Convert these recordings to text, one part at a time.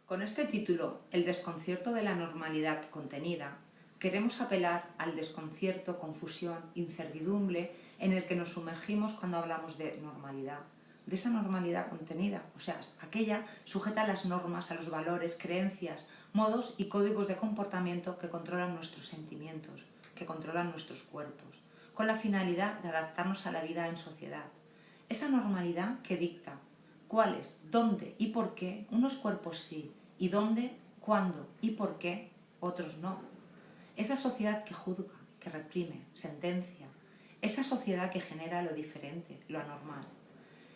Con este título, El desconcierto de la normalidad contenida, queremos apelar al desconcierto, confusión, incertidumbre en el que nos sumergimos cuando hablamos de normalidad. De esa normalidad contenida, o sea, aquella sujeta a las normas, a los valores, creencias, modos y códigos de comportamiento que controlan nuestros sentimientos, que controlan nuestros cuerpos, con la finalidad de adaptarnos a la vida en sociedad. Esa normalidad que dicta cuáles, dónde y por qué unos cuerpos sí, y dónde, cuándo y por qué otros no. Esa sociedad que juzga, que reprime, sentencia. Esa sociedad que genera lo diferente, lo anormal.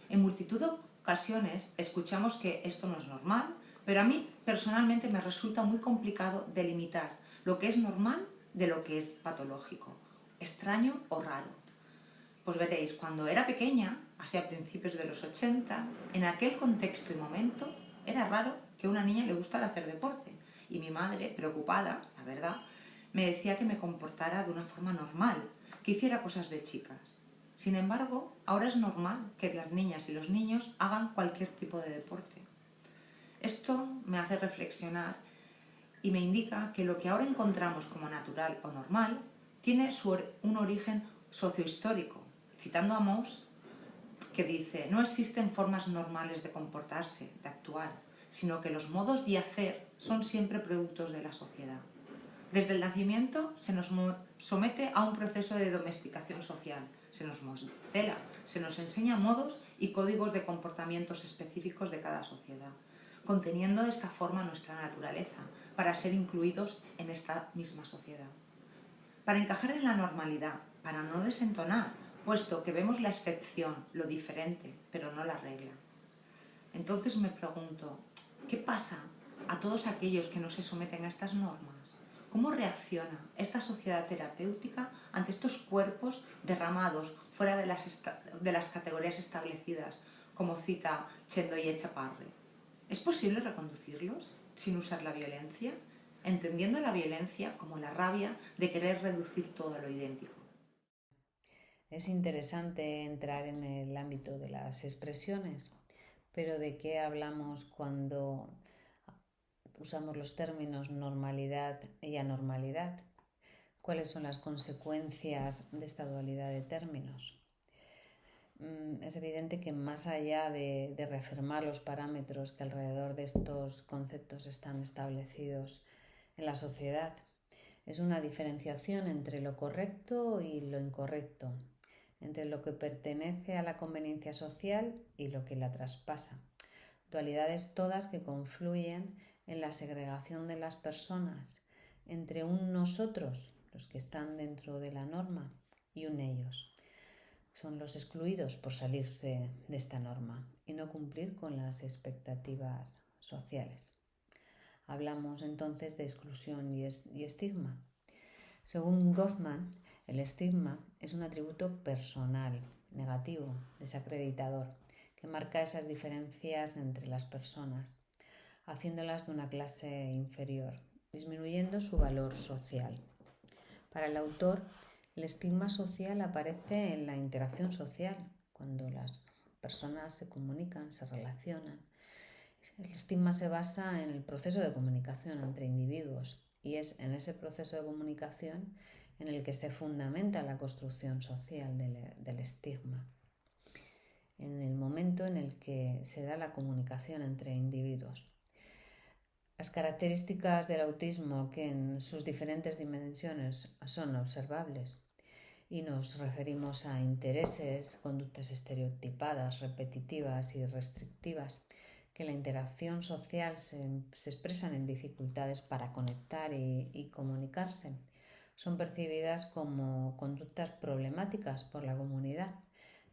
En multitud de ocasiones escuchamos que esto no es normal, pero a mí personalmente me resulta muy complicado delimitar lo que es normal de lo que es patológico, extraño o raro. Pues veréis, cuando era pequeña, así a principios de los 80, en aquel contexto y momento, era raro que a una niña le gustara hacer deporte. Y mi madre, preocupada, la verdad, me decía que me comportara de una forma normal, que hiciera cosas de chicas. Sin embargo, ahora es normal que las niñas y los niños hagan cualquier tipo de deporte. Esto me hace reflexionar y me indica que lo que ahora encontramos como natural o normal tiene un origen sociohistórico. Citando a Mauss, que dice: no existen formas normales de comportarse, de actuar, sino que los modos de hacer son siempre productos de la sociedad. Desde el nacimiento se nos somete a un proceso de domesticación social, se nos modela, se nos enseña modos y códigos de comportamientos específicos de cada sociedad, conteniendo de esta forma nuestra naturaleza para ser incluidos en esta misma sociedad. Para encajar en la normalidad, para no desentonar, puesto que vemos la excepción, lo diferente, pero no la regla. Entonces me pregunto, ¿qué pasa a todos aquellos que no se someten a estas normas? ¿Cómo reacciona esta sociedad terapéutica ante estos cuerpos derramados fuera de las categorías establecidas, como cita Chendoye Chaparre? ¿Es posible reconducirlos sin usar la violencia? Entendiendo la violencia como la rabia de querer reducir todo a lo idéntico. Es interesante entrar en el ámbito de las expresiones, pero ¿de qué hablamos cuando usamos los términos normalidad y anormalidad? ¿Cuáles son las consecuencias de esta dualidad de términos? Es evidente que más allá de reafirmar los parámetros que alrededor de estos conceptos están establecidos en la sociedad, es una diferenciación entre lo correcto y lo incorrecto, entre lo que pertenece a la conveniencia social y lo que la traspasa. Dualidades todas que confluyen en la segregación de las personas entre un nosotros, los que están dentro de la norma, y un ellos. Son los excluidos por salirse de esta norma y no cumplir con las expectativas sociales. Hablamos entonces de exclusión y estigma. Según Goffman, el estigma es un atributo personal, negativo, desacreditador, que marca esas diferencias entre las personas, haciéndolas de una clase inferior, disminuyendo su valor social. Para el autor, el estigma social aparece en la interacción social, cuando las personas se comunican, se relacionan. El estigma se basa en el proceso de comunicación entre individuos y es en ese proceso de comunicación en el que se fundamenta la construcción social del estigma, en el momento en el que se da la comunicación entre individuos. Las características del autismo, que en sus diferentes dimensiones son observables, y nos referimos a intereses, conductas estereotipadas, repetitivas y restrictivas, que la interacción social se expresan en dificultades para conectar y comunicarse. Son percibidas como conductas problemáticas por la comunidad,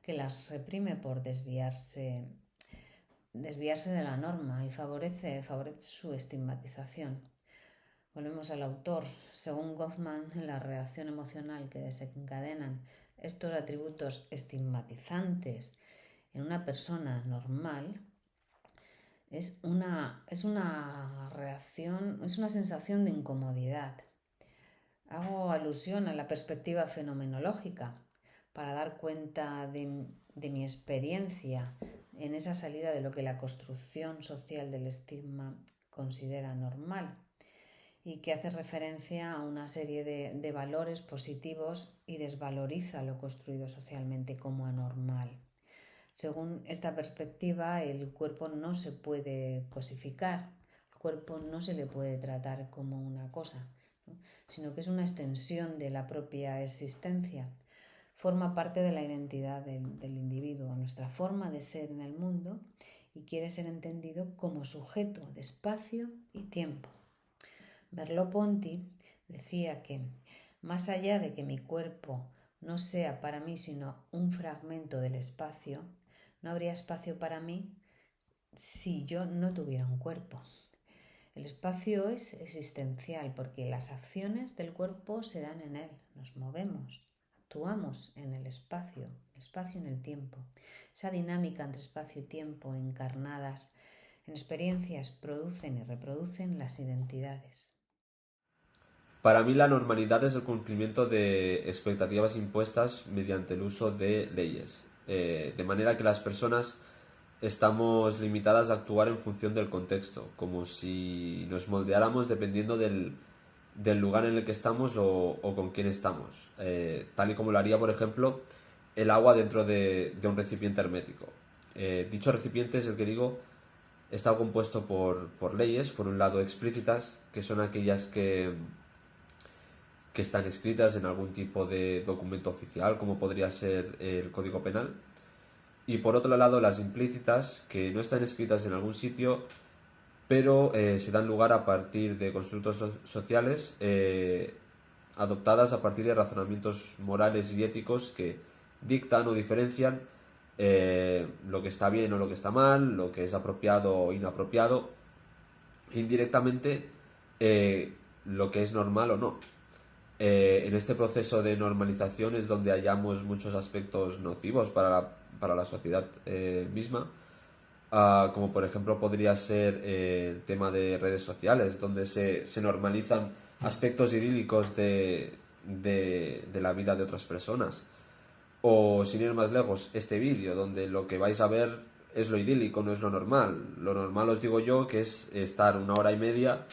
que las reprime por desviarse de la norma y favorece su estigmatización. Volvemos al autor. Según Goffman, la reacción emocional que desencadenan estos atributos estigmatizantes en una persona normal es una reacción, es una sensación de incomodidad. Hago alusión a la perspectiva fenomenológica para dar cuenta de mi experiencia en esa salida de lo que la construcción social del estigma considera normal y que hace referencia a una serie de valores positivos y desvaloriza lo construido socialmente como anormal. Según esta perspectiva, el cuerpo no se puede cosificar, al cuerpo no se le puede tratar como una cosa, ¿no?, sino que es una extensión de la propia existencia. Forma parte de la identidad del individuo, nuestra forma de ser en el mundo, y quiere ser entendido como sujeto de espacio y tiempo. Merleau-Ponty decía que, más allá de que mi cuerpo no sea para mí sino un fragmento del espacio, no habría espacio para mí si yo no tuviera un cuerpo. El espacio es existencial porque las acciones del cuerpo se dan en él, nos movemos, actuamos en el espacio en el tiempo. Esa dinámica entre espacio y tiempo encarnadas en experiencias producen y reproducen las identidades. Para mí la normalidad es el cumplimiento de expectativas impuestas mediante el uso de leyes, de manera que las personas estamos limitadas a actuar en función del contexto, como si nos moldeáramos dependiendo del lugar en el que estamos o con quién estamos, tal y como lo haría, por ejemplo, el agua dentro de un recipiente hermético. Dicho recipiente es el que digo, está compuesto por leyes, por un lado explícitas, que son aquellas que están escritas en algún tipo de documento oficial, como podría ser el Código Penal, y por otro lado las implícitas, que no están escritas en algún sitio, pero se dan lugar a partir de constructos sociales adoptadas a partir de razonamientos morales y éticos que dictan o diferencian lo que está bien o lo que está mal, lo que es apropiado o inapropiado, indirectamente lo que es normal o no. En este proceso de normalización es donde hallamos muchos aspectos nocivos para la sociedad misma, como por ejemplo podría ser el tema de redes sociales, donde se normalizan aspectos idílicos de la vida de otras personas. O sin ir más lejos, este vídeo, donde lo que vais a ver es lo idílico, no es lo normal. Lo normal os digo yo que es estar 1 hora y media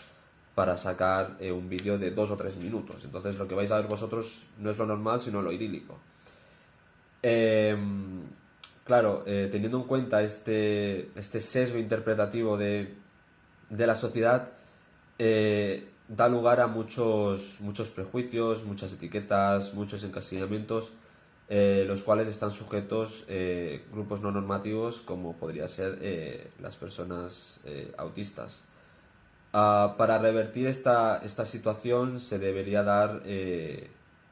para sacar un vídeo de 2 o 3 minutos. Entonces lo que vais a ver vosotros no es lo normal, sino lo idílico. Claro, teniendo en cuenta este sesgo interpretativo de la sociedad, da lugar a muchos prejuicios, muchas etiquetas, muchos encasillamientos, los cuales están sujetos grupos no normativos como podría ser las personas autistas. Para revertir esta situación se debería dar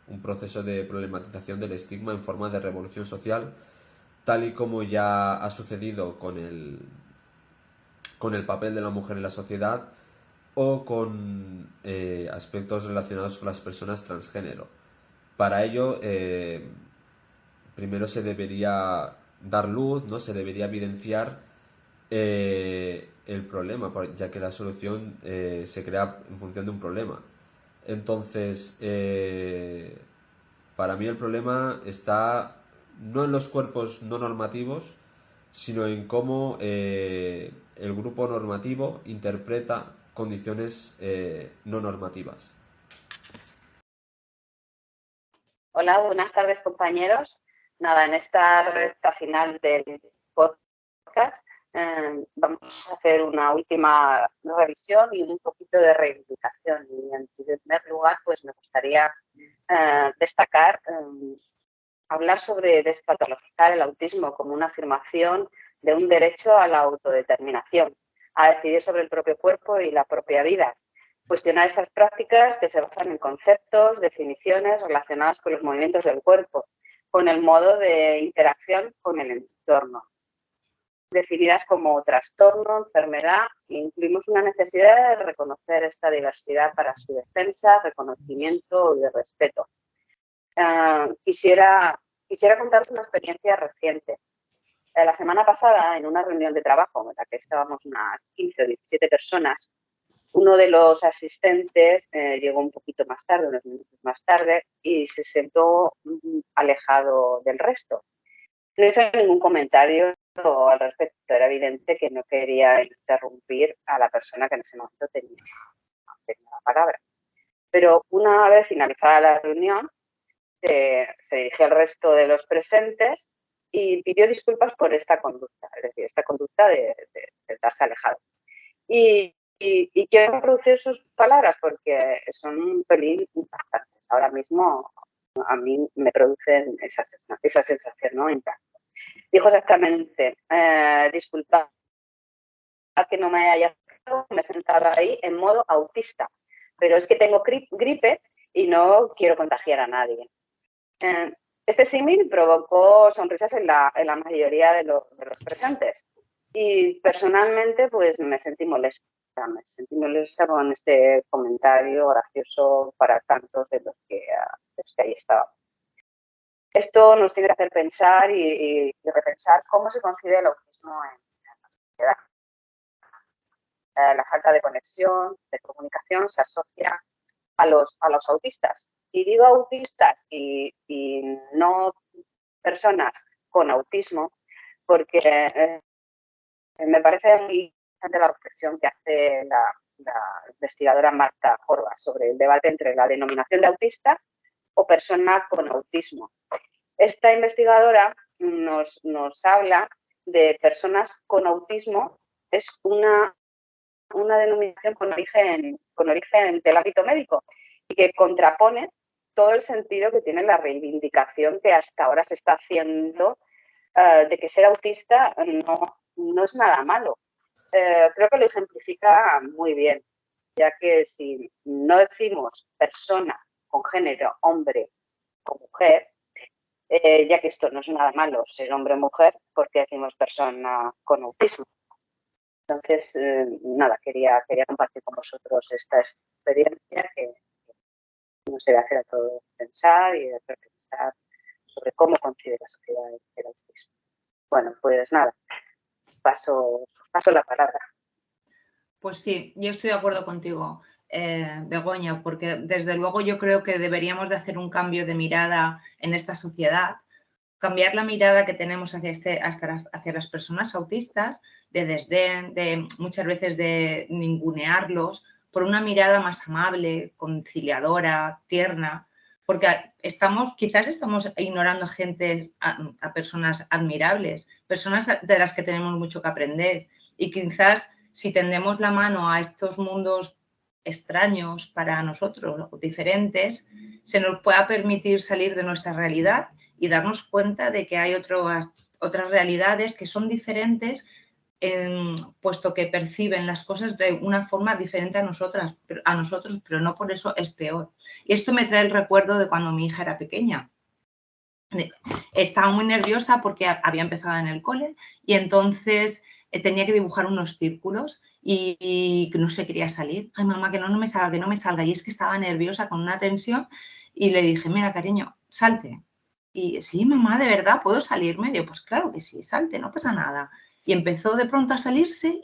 un proceso de problematización del estigma en forma de revolución social, tal y como ya ha sucedido con el papel de la mujer en la sociedad o con aspectos relacionados con las personas transgénero. Para ello, primero se debería dar luz, ¿no? Se debería evidenciar el problema, ya que la solución se crea en función de un problema. Entonces, para mí el problema está no en los cuerpos no normativos, sino en cómo el grupo normativo interpreta condiciones no normativas. Hola, buenas tardes, compañeros. Nada, en esta recta final del podcast vamos a hacer una última revisión y un poquito de reivindicación. Y en primer lugar, pues me gustaría destacar, hablar sobre despatologizar el autismo como una afirmación de un derecho a la autodeterminación, a decidir sobre el propio cuerpo y la propia vida. Cuestionar estas prácticas que se basan en conceptos, definiciones relacionadas con los movimientos del cuerpo, con el modo de interacción con el entorno, definidas como trastorno, enfermedad, e incluimos una necesidad de reconocer esta diversidad para su defensa, reconocimiento y respeto. Quisiera contarte una experiencia reciente. La semana pasada, en una reunión de trabajo en la que estábamos unas 15 o 17 personas, uno de los asistentes llegó un poquito más tarde, unos minutos más tarde, y se sentó alejado del resto. No hizo ningún comentario al respecto. Era evidente que no quería interrumpir a la persona que en ese momento tenía la palabra. Pero una vez finalizada la reunión, se dirigió al resto de los presentes y pidió disculpas por esta conducta, es decir, esta conducta de sentarse alejado. Y quiero reproducir sus palabras porque son un pelín impactantes. Ahora mismo a mí me producen esa sensación, ¿no? Impacto. Dijo exactamente, disculpa que no me haya me sentado ahí en modo autista, pero es que tengo gripe y no quiero contagiar a nadie. Este símil provocó sonrisas en la mayoría de los presentes y personalmente pues me sentí molesta con este comentario gracioso para tantos de los que ahí estaban. Esto nos tiene que hacer pensar y repensar cómo se concibe el autismo en la sociedad. La falta de conexión, de comunicación, se asocia a los autistas. Y digo autistas y no personas con autismo, porque me parece muy interesante la reflexión que hace la investigadora Marta Jorba sobre el debate entre la denominación de autista o persona con autismo. Esta investigadora nos habla de personas con autismo, es una denominación con origen del ámbito médico y que contrapone todo el sentido que tiene la reivindicación que hasta ahora se está haciendo de que ser autista no es nada malo. Creo que lo ejemplifica muy bien, ya que si no decimos persona con género, hombre o mujer, ya que esto no es nada malo ser hombre o mujer, ¿por qué decimos persona con autismo? Entonces, nada, quería compartir con vosotros esta experiencia que nos debe hacer a todos pensar y reflexionar sobre cómo concibe la sociedad el autismo. Bueno, pues nada, paso la palabra. Pues sí, yo estoy de acuerdo contigo, Begoña, porque desde luego yo creo que deberíamos de hacer un cambio de mirada en esta sociedad, cambiar la mirada que tenemos hacia las personas autistas, de desdén, de muchas veces de ningunearlos, por una mirada más amable, conciliadora, tierna, porque quizás estamos ignorando a personas admirables, personas de las que tenemos mucho que aprender y quizás si tendemos la mano a estos mundos extraños para nosotros, diferentes, se nos pueda permitir salir de nuestra realidad y darnos cuenta de que hay otras realidades que son diferentes, puesto que perciben las cosas de una forma diferente a nosotros, pero no por eso es peor. Y esto me trae el recuerdo de cuando mi hija era pequeña. Estaba muy nerviosa porque había empezado en el cole y entonces tenía que dibujar unos círculos y no se quería salir. Ay, mamá, que no me salga. Y es que estaba nerviosa con una tensión y le dije, mira, cariño, salte. Y sí, mamá, ¿de verdad puedo salirme? Y yo, pues claro que sí, salte, no pasa nada. Y empezó de pronto a salirse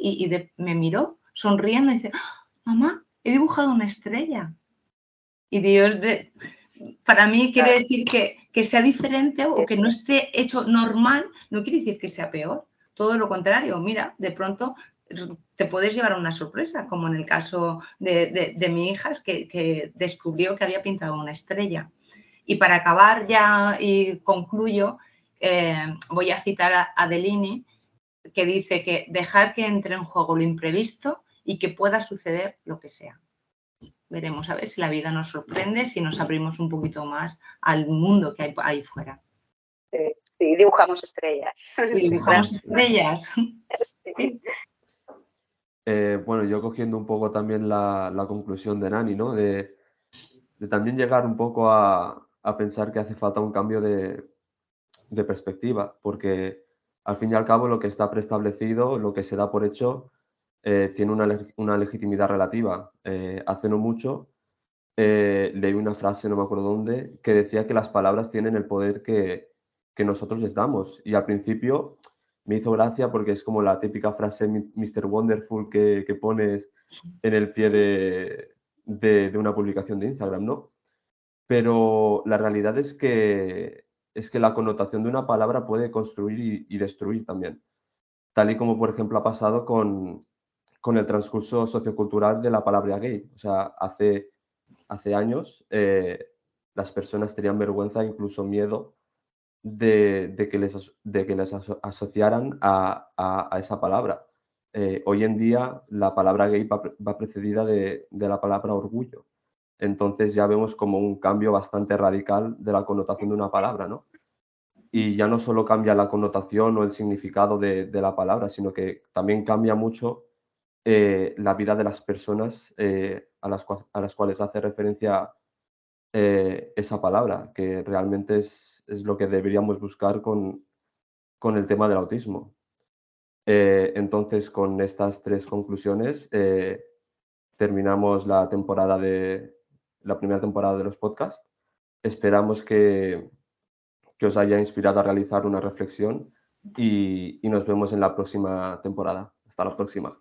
me miró sonriendo y dice, mamá, he dibujado una estrella. Y Dios, para mí quiere decir que sea diferente o que no esté hecho normal, no quiere decir que sea peor. Todo lo contrario, mira, de pronto te puedes llevar una sorpresa, como en el caso de mi hija, que descubrió que había pintado una estrella. Y para acabar ya y concluyo, voy a citar a Delini, que dice que dejar que entre en juego lo imprevisto y que pueda suceder lo que sea. Veremos a ver si la vida nos sorprende, si nos abrimos un poquito más al mundo que hay ahí fuera. Sí, dibujamos estrellas. Y dibujamos estrellas. Sí. Bueno, yo cogiendo un poco también la conclusión de Nani, ¿no? De también llegar un poco a pensar que hace falta un cambio de perspectiva, porque al fin y al cabo lo que está preestablecido, lo que se da por hecho, tiene una legitimidad relativa. Hace no mucho leí una frase, no me acuerdo dónde, que decía que las palabras tienen el poder que nosotros les damos. Y al principio me hizo gracia porque es como la típica frase Mr. Wonderful que pones en el pie de una publicación de Instagram, ¿no? Pero la realidad es que la connotación de una palabra puede construir y destruir también. tal y como por ejemplo ha pasado con el transcurso sociocultural de la palabra gay. O sea, hace años las personas tenían vergüenza, incluso miedo de que les asociaran a esa palabra. Hoy en día la palabra gay va precedida de la palabra orgullo. Entonces ya vemos como un cambio bastante radical de la connotación de una palabra, ¿no? Y ya no solo cambia la connotación o el significado de la palabra, sino que también cambia mucho la vida de las personas a las cuales hace referencia esa palabra, que realmente es lo que deberíamos buscar con el tema del autismo. Entonces, con estas 3 conclusiones, terminamos la primera temporada de los podcasts. Esperamos que os haya inspirado a realizar una reflexión y nos vemos en la próxima temporada. Hasta la próxima.